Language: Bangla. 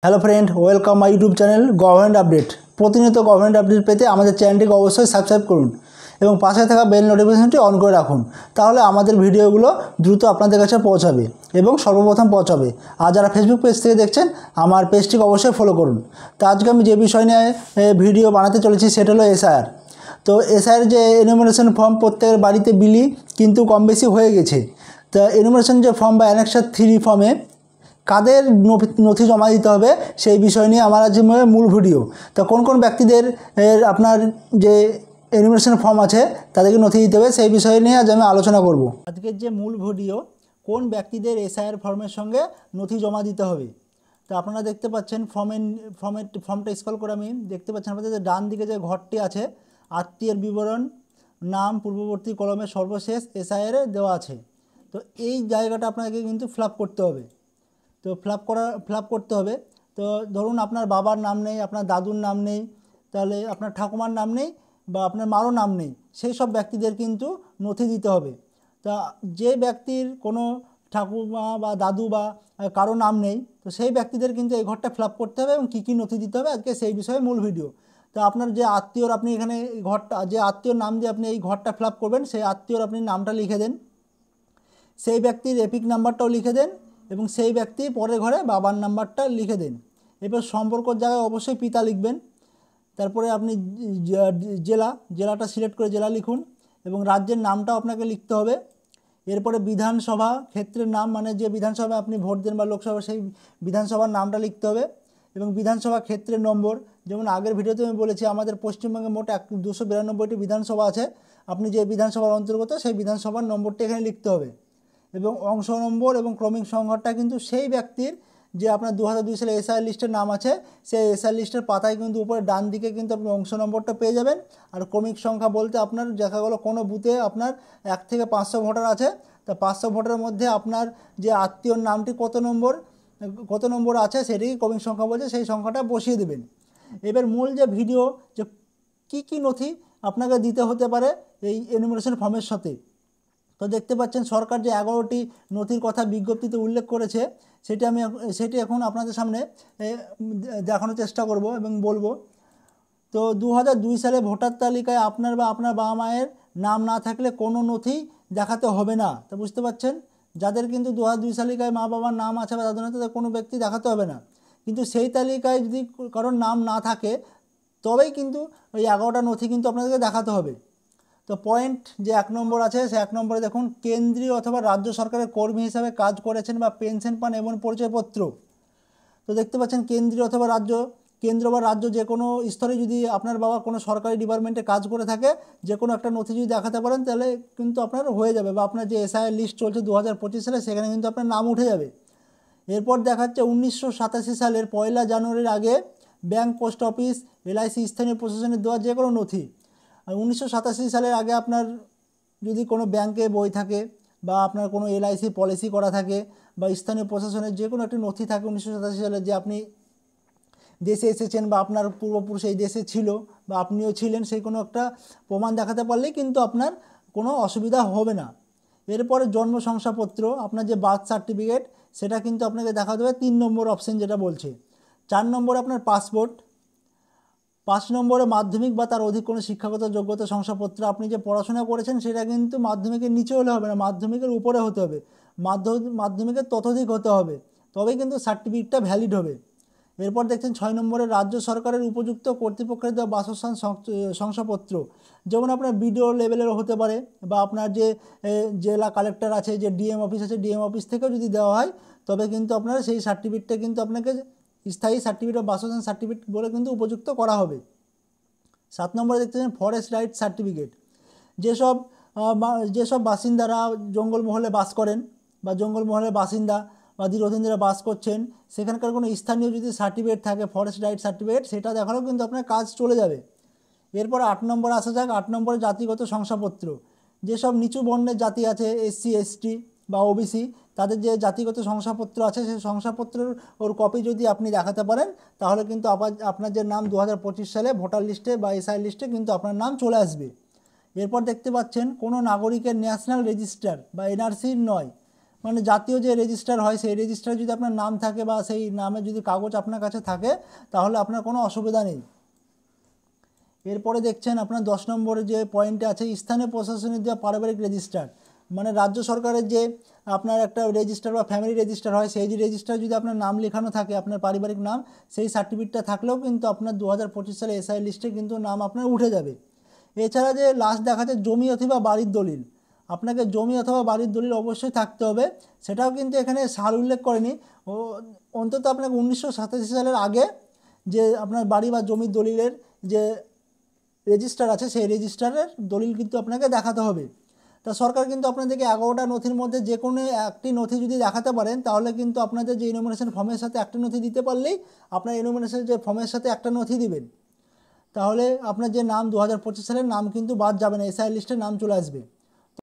Hello friend, welcome my YouTube channel government update. প্রতিনিয়ত গভর্নমেন্ট আপডেট পেতে আমাদের চ্যানেলটিকে অবশ্যই সাবস্ক্রাইব করুন এবং পাশে থাকা বেল নোটিফিকেশনটি অন করে রাখুন। তাহলে আমাদের ভিডিওগুলো দ্রুত আপনাদের কাছে পৌঁছাবে এবং সর্বপ্রথম পৌঁছাবে। আর যারা ফেসবুক পেজ থেকে দেখছেন, আমার পেজটিকে অবশ্যই ফলো করুন। তো আজকে আমি যে বিষয় নিয়ে ভিডিও বানাতে চলেছি সেটা হলো এসআইআর। তো এসআইআর যে এনুমারেশন ফর্ম প্রত্যেকের বাড়িতে বিলি কিন্তু কম বেশি হয়ে গেছে। তো এনুমারেশন যে ফর্ম বা অ্যানেক্সার 3 ফর্মে কাদের নথি জমা দিতে হবে সেই বিষয় নিয়ে আমার আজ মূল ভিডিও। তো কোন কোন ব্যক্তিদের আপনার যে এনুমারেশন ফর্ম আছে তাদেরকে নথি দিতে হবে সেই বিষয় নিয়ে আজ আমি আলোচনা করব। আজকের যে মূল ভিডিও, কোন ব্যক্তিদের এসআইআর ফর্মের সঙ্গে নথি জমা দিতে হবে। তো আপনারা দেখতে পাচ্ছেন ফর্মটা স্ক্রল করে আমি দেখতে পাচ্ছেন আপনাদের যে ডান দিকে যে ঘরটি আছে, আত্মীয়ের বিবরণ, নাম পূর্ববর্তী কলমের সর্বশেষ এসআইআর দেওয়া আছে। তো এই জায়গাটা আপনাকে কিন্তু ফিল আপ করতে হবে। তো ফিল আপ করতে হবে। তো ধরুন আপনার বাবার নাম নেই, আপনার দাদুর নাম নেই, তাহলে আপনার ঠাকুমার নাম নেই বা আপনার মারও নাম নেই, সেই সব ব্যক্তিদের কিন্তু নথি দিতে হবে। তা যে ব্যক্তির কোনো ঠাকুমা বা দাদু বা কারো নাম নেই, তো সেই ব্যক্তিদের কিন্তু এই ঘরটা ফিল আপ করতে হবে এবং কী কী নথি দিতে হবে আজকে সেই বিষয়ে মূল ভিডিও। তো আপনার যে আত্মীয়র আপনি এখানে ঘরটা যে আত্মীয়র নাম দিয়ে আপনি এই ঘরটা ফিল আপ করবেন, সেই আত্মীয়র আপনি নামটা লিখে দেন, সেই ব্যক্তির এপিক নাম্বারটাও লিখে দেন এবং সেই ব্যক্তি পরের ঘরে বাবার নাম্বারটা লিখে দেন। এবার সম্পর্কর জায়গায় অবশ্যই পিতা লিখবেন। তারপরে আপনি জেলাটা সিলেক্ট করে জেলা লিখুন এবং রাজ্যের নামটাও আপনাকে লিখতে হবে। এরপরে বিধানসভা ক্ষেত্রের নাম, মানে যে বিধানসভায় আপনি ভোট দেন বা লোকসভা, সেই বিধানসভার নামটা লিখতে হবে এবং বিধানসভা ক্ষেত্রের নম্বর। যেমন আগের ভিডিওতে আমি বলেছি আমাদের পশ্চিমবঙ্গে মোট 292টি বিধানসভা আছে। আপনি যে বিধানসভার অন্তর্গত সেই বিধানসভার নম্বরটি এখানে লিখতে হবে এবং অংশ নম্বর এবং ক্রমিক সংখ্যাটা কিন্তু সেই ব্যক্তির যে আপনার 2002 সালে এসআইআর লিস্টের নাম আছে, সেই এসআইআর লিস্টের পাতায় কিন্তু উপরে ডান দিকে কিন্তু আপনি অংশ নম্বরটা পেয়ে যাবেন। আর ক্রমিক সংখ্যা বলতে আপনার দেখা গেলো কোনো বুথে আপনার 1 থেকে 500 ভোটার আছে, তা 500 ভোটারের মধ্যে আপনার যে আত্মীয়র নামটি কত নম্বর আছে সেটাই ক্রমিক সংখ্যা বলছে, সেই সংখ্যাটা বসিয়ে দেবেন। এবার মূল যে ভিডিও, যে কী কী নথি আপনাকে দিতে হতে পারে এই এনুমারেশন ফর্মের সাথে। তো দেখতে পাচ্ছেন সরকার যে 11টি নথির কথা বিজ্ঞপ্তিতে উল্লেখ করেছে, সেটি এখন আপনাদের সামনে দেখানোর চেষ্টা করব এবং বলবো। তো 2002 সালে ভোটার তালিকায় আপনার বা আপনার বাবা মায়ের নাম না থাকলে কোনো নথি দেখাতে হবে না। তো বুঝতে পারছেন, যাদের কিন্তু 2002 তালিকায় মা বাবার নাম আছে বা তাদের তাদের কোনো ব্যক্তি দেখাতে হবে না। কিন্তু সেই তালিকায় যদি কারোর নাম না থাকে তবেই কিন্তু ওই 11টা নথি কিন্তু আপনাদেরকে দেখাতে হবে। তো পয়েন্ট যে 1 নম্বর আছে, সে 1 নম্বরে দেখুন, কেন্দ্রীয় অথবা রাজ্য সরকারের কর্মী হিসাবে কাজ করেছেন বা পেনশন পান এমন পরিচয়পত্র। তো দেখতে পাচ্ছেন কেন্দ্র বা রাজ্য যে কোনো স্তরে যদি আপনার বাবা কোনো সরকারি ডিপার্টমেন্টে কাজ করে থাকে, যে কোনো একটা নথি যদি দেখাতে পারেন তাহলে কিন্তু আপনার হয়ে যাবে, বা আপনার যে এসআইআর লিস্ট চলছে 2025 সালে সেখানে কিন্তু আপনার নাম উঠে যাবে। এরপর দেখাচ্ছে 1987 সালের 1 জানুয়ারির আগে ব্যাংক, পোস্ট অফিস, এলআইসি, স্থানীয় প্রশাসনের দেওয়া যে কোনো নথি। আর 1987 সালের আগে আপনার যদি কোনো ব্যাংকে বই থাকে বা আপনার কোনো এলআইসি পলিসি করা থাকে বা স্থানীয় প্রশাসনের যে কোনো একটি নথি থাকে 1987 সালে, যে আপনি দেশে এসেছেন বা আপনার পূর্বপুরুষ এই দেশে ছিল বা আপনিও ছিলেন, সেই কোনো একটা প্রমাণ দেখাতে পারলেই কিন্তু আপনার কোনো অসুবিধা হবে না। এরপরে জন্ম শংসাপত্র, আপনার যে বার্থ সার্টিফিকেট, সেটা কিন্তু আপনাকে দেখাতে হবে 3 নম্বর অপশন যেটা বলছে। 4 নম্বরে আপনার পাসপোর্ট। 5 নম্বরে মাধ্যমিক বা তার অধিক কোনো শিক্ষাগত যোগ্যতা শংসাপত্র। আপনি যে পড়াশোনা করেছেন সেটা কিন্তু মাধ্যমিকের নিচে হলে হবে না, মাধ্যমিকের উপরে হতে হবে, মাধ্যমিকের ততোধিক হতে হবে, তবেই কিন্তু সার্টিফিকেটটা ভ্যালিড হবে। এরপর দেখছেন 6 নম্বরে রাজ্য সরকারের উপযুক্ত কর্তৃপক্ষের দেওয়া বাসস্থান শংসাপত্র। যেমন আপনার বিডিও লেভেলের হতে পারে বা আপনার যে জেলা কালেক্টর আছে, যে ডিএম অফিস আছে, ডিএম অফিস থেকেও যদি দেওয়া হয় তবে কিন্তু আপনার সেই সার্টিফিকেটটা কিন্তু আপনাকে স্থায়ী সার্টিফিকেট বা বাসস্থান সার্টিফিকেট বলে কিন্তু উপযুক্ত করা হবে। 7 নম্বরে দেখতে পাচ্ছেন ফরেস্ট রাইট সার্টিফিকেট। যেসব বাসিন্দারা জঙ্গলমহলে বাস করেন বা জঙ্গলমহলের বাসিন্দা বা দীর্ঘদিন ধরে বাস করছেন, সেখানকার কোনো স্থানীয় যদি সার্টিফিকেট থাকে, ফরেস্ট রাইট সার্টিফিকেট, সেটা দেখালেও কিন্তু আপনার কাজ চলে যাবে। এরপর 8 নম্বর আসা যাক। 8 নম্বরে জাতিগত শংসাপত্র। যেসব নিচু বর্ণের জাতি আছে, এসসি, এসটি বা ওবিসি, তাদের যে জাতিগত শংসাপত্র আছে সেই শংসাপত্রের কপি যদি আপনি দেখাতে পারেন তাহলে কিন্তু আবার আপনার যে নাম 2025 সালে ভোটার লিস্টে বা এসআই লিস্টে কিন্তু আপনার নাম চলে আসবে। এরপর দেখতে পাচ্ছেন কোনো নাগরিকের ন্যাশনাল রেজিস্টার বা এনআরসি নয়, মানে জাতীয় যে রেজিস্টার হয় সেই রেজিস্টারে যদি আপনার নাম থাকে বা সেই নামের যদি কাগজ আপনার কাছে থাকে তাহলে আপনার কোনো অসুবিধা নেই। এরপরে দেখছেন আপনার 10 নম্বরে যে পয়েন্টে আছে স্থানীয় প্রশাসনের দেওয়া পারিবারিক রেজিস্টার, মানে রাজ্য সরকারের যে আপনার একটা রেজিস্টার বা ফ্যামিলি রেজিস্টার হয় সেই যে রেজিস্টার যদি আপনার নাম লেখানো থাকে আপনার পারিবারিক নাম, সেই সার্টিফিকেটটা থাকলেও কিন্তু আপনার 2025 সালে এসআই লিস্টে কিন্তু নাম আপনার উঠে যাবে। এছাড়া যে লাস্ট দেখাচ্ছে জমি অথবা বাড়ির দলিল, আপনাকে জমি অথবা বাড়ির দলিল অবশ্যই থাকতে হবে, সেটাও কিন্তু এখানে সাল উল্লেখ করেনি। ও অন্তত আপনাকে 1987 সালের আগে যে আপনার বাড়ি বা জমির দলিলের যে রেজিস্টার আছে সেই রেজিস্টারের দলিল কিন্তু আপনাকে দেখাতে হবে। তা সরকার কিন্তু আপনাদেরকে 11টা নথির মধ্যে যে কোনো একটি নথি যদি দেখাতে পারেন তাহলে কিন্তু আপনাদের যে ইনোমিনেশন ফর্মের সাথে একটা নথি দিতে পারলেই আপনার ইনোমিনেশন যে ফর্মের সাথে একটা নথি দিবেন, তাহলে আপনার যে নাম 2025 সালের নাম কিন্তু বাদ যাবে না, এসআই লিস্টে নাম চলে আসবে।